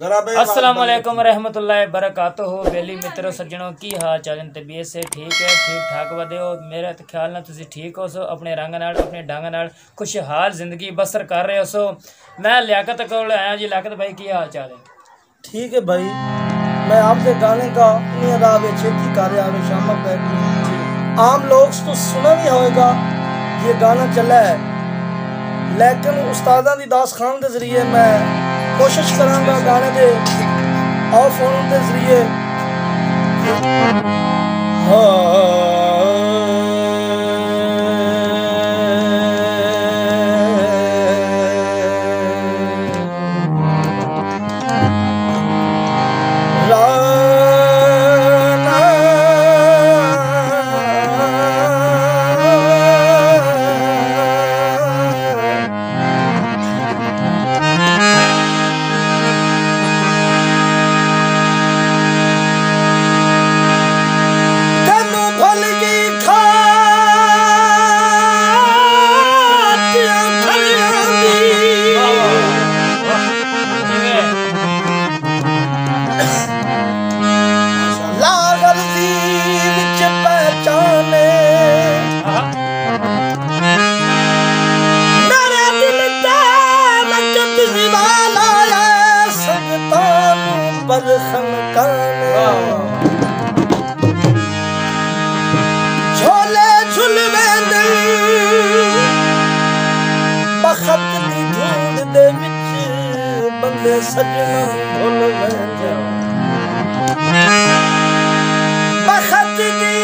अस्सलाम वालेकुम रहमतुल्लाहि बरकातुहू। बेली मित्रों सज्जनों की हाल चाल तबीयत से ठीक है, ठीक ठाक वधियो। मेरा तो ख्याल ना तुसी ठीक हो सो, अपने रंग नाल अपने ढंग नाल खुशहाल जिंदगी बसर कर रहे हो सो। मैं लियाकत को आया जी। लियाकत भाई की हाल चाल है? ठीक है भाई, मैं आपके गाने का आवे छेती कार्य आवे शाम बैठी। आम लोग तो सुना भी होगा ये गाना चला है, लेकिन उस्तादा दी दास खान के जरिए मैं कोशिश करांगा गाने दे और फोन के जरिए झोले झुलवे दिल बखत दी धूड़ दे विच बंदे सजना भुल वेंदे बखत दी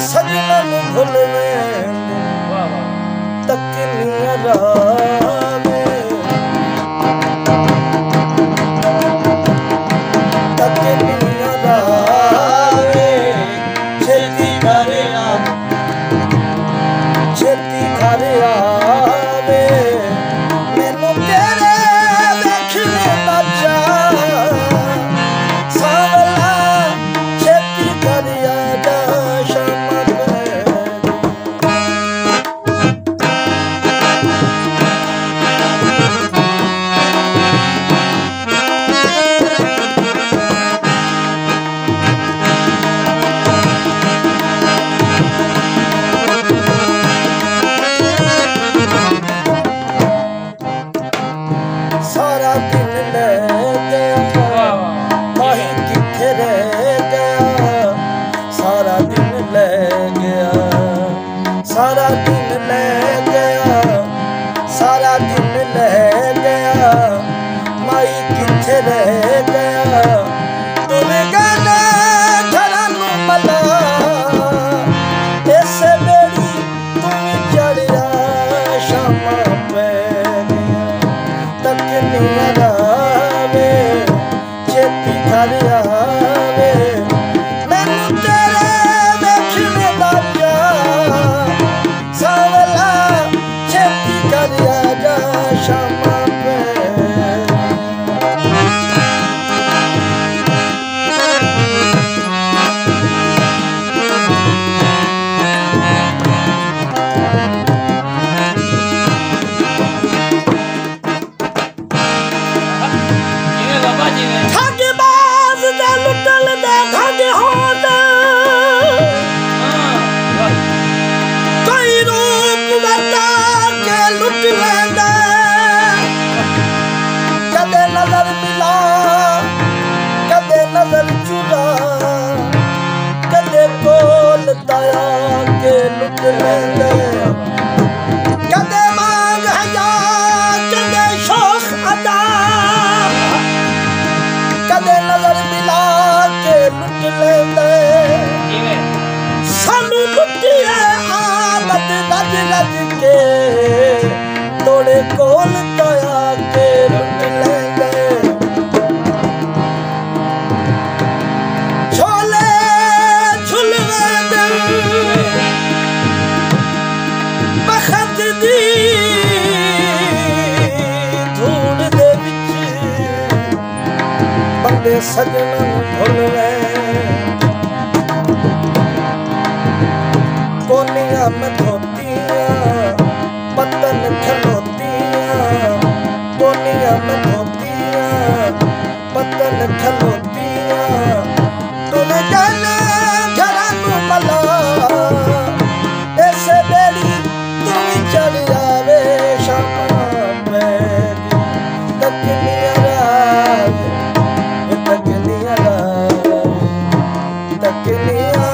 सजनन भुल तकनिया रावे तकनिया रावे छेती करे आवे मैनू तेरे देखने दा चाह सावला छेती करे आजा सारा दिन ले गया माही किथे रह गया सारा दिन ले गया सारा दिन ले गया सारा दिन ले गया माही किथे रह गया तुम गले घरन मला ऐसे बेड़ी तुम चढ़िया शामा पे तकनिया रावे छेती घर आवे मैनू तेरे देखने दा चाह सावला छेती घर आजा शामा पे कदे मांग हया कदे शौक अदा कदे नजर मिला के आंदे सजनन भुलवे कोनिया में धोतियां पतन खलोतियां कोनिया में धोतियां पतन खलोतियां तुम जाने घरा नू मला ऐसे बेड़ी तुम चल आवे शामा बैगी तकनिया रावे तकनिया रावे तकनिया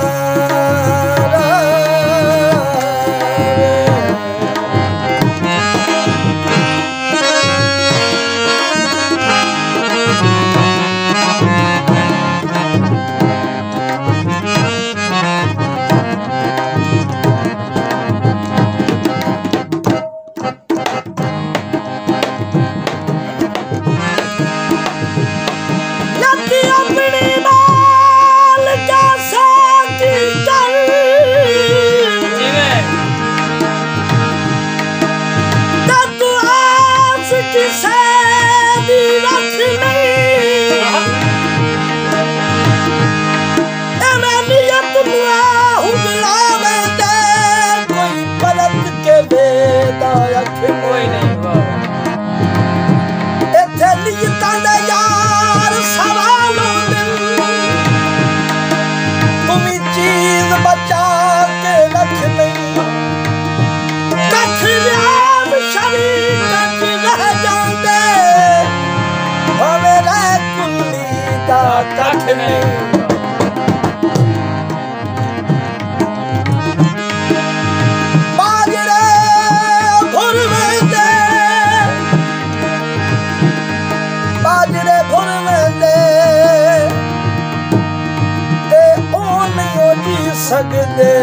सकदे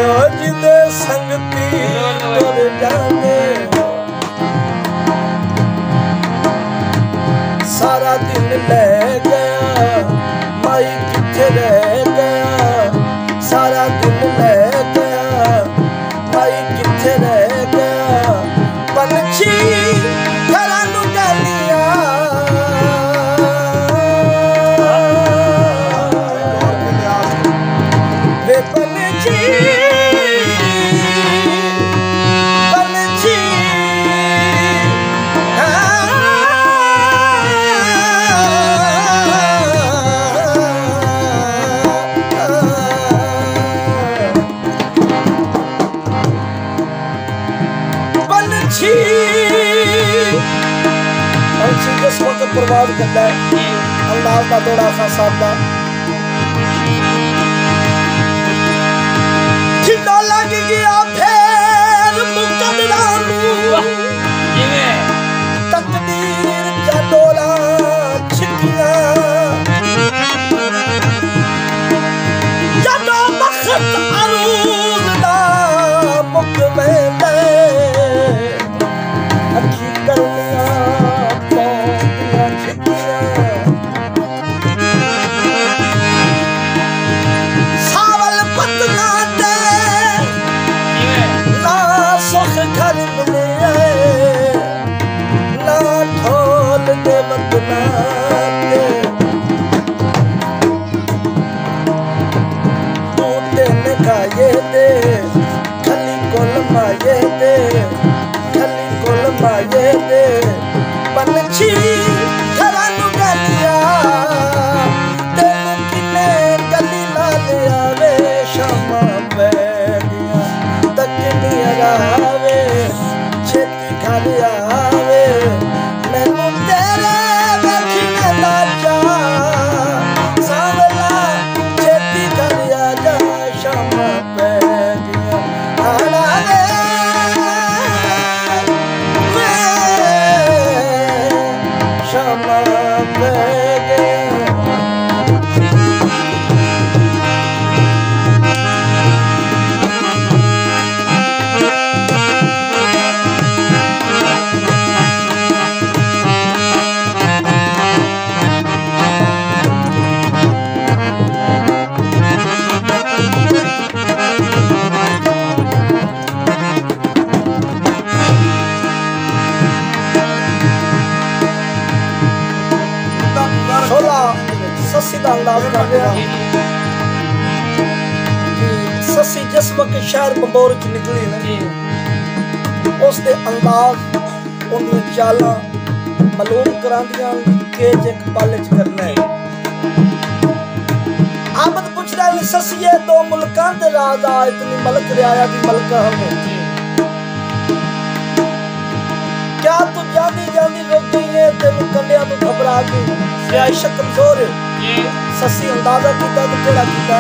ओ जिदे संगती तुर जाने सारा दिन ले गया माई किथे रह गया सारा दिन ले गया माई किथे रह गया पंछी घरा नू गालियां जिस वक्त बर्बाद करता है अंदाज का थोड़ा सा सादा जिंदा लग गया फिर मुकद्दरा नू तकदीर का डोला छिकिया जदों बख्त अरूज दा मुकवे अखी करनिया पंछी घरा नू गालिया तेनू किने गली ला लिया वे शामा बैगिया तकनिया रावे छेती घर आवे मैनू तेरे वेखने दा चा सांवला छेती घर आ जा शामा बैगिया आना सस्सी का अंदाज कर रहा कि सस्सी जिस वक्त शहर बंबोर च निकली ना उसके अंदाज उन्हें चालां मालूम करांदियां के एक पल च करना है। आमद पूछदा है सस्सीए दो मुल्कां दे राजा इतनी मलक रियाया दी मलका हमें क्या तू जानी जानी रुक गई है तेनू कंडिया तो घबरा के सियाइश कमजोर है सस्सी अंदाजा कीता तो केड़ा कीता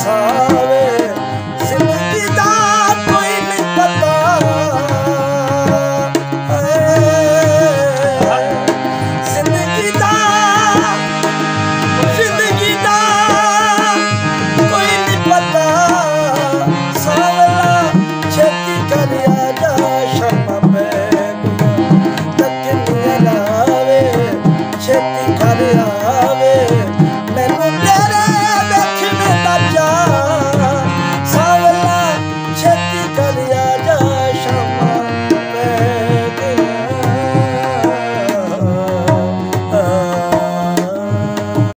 सावे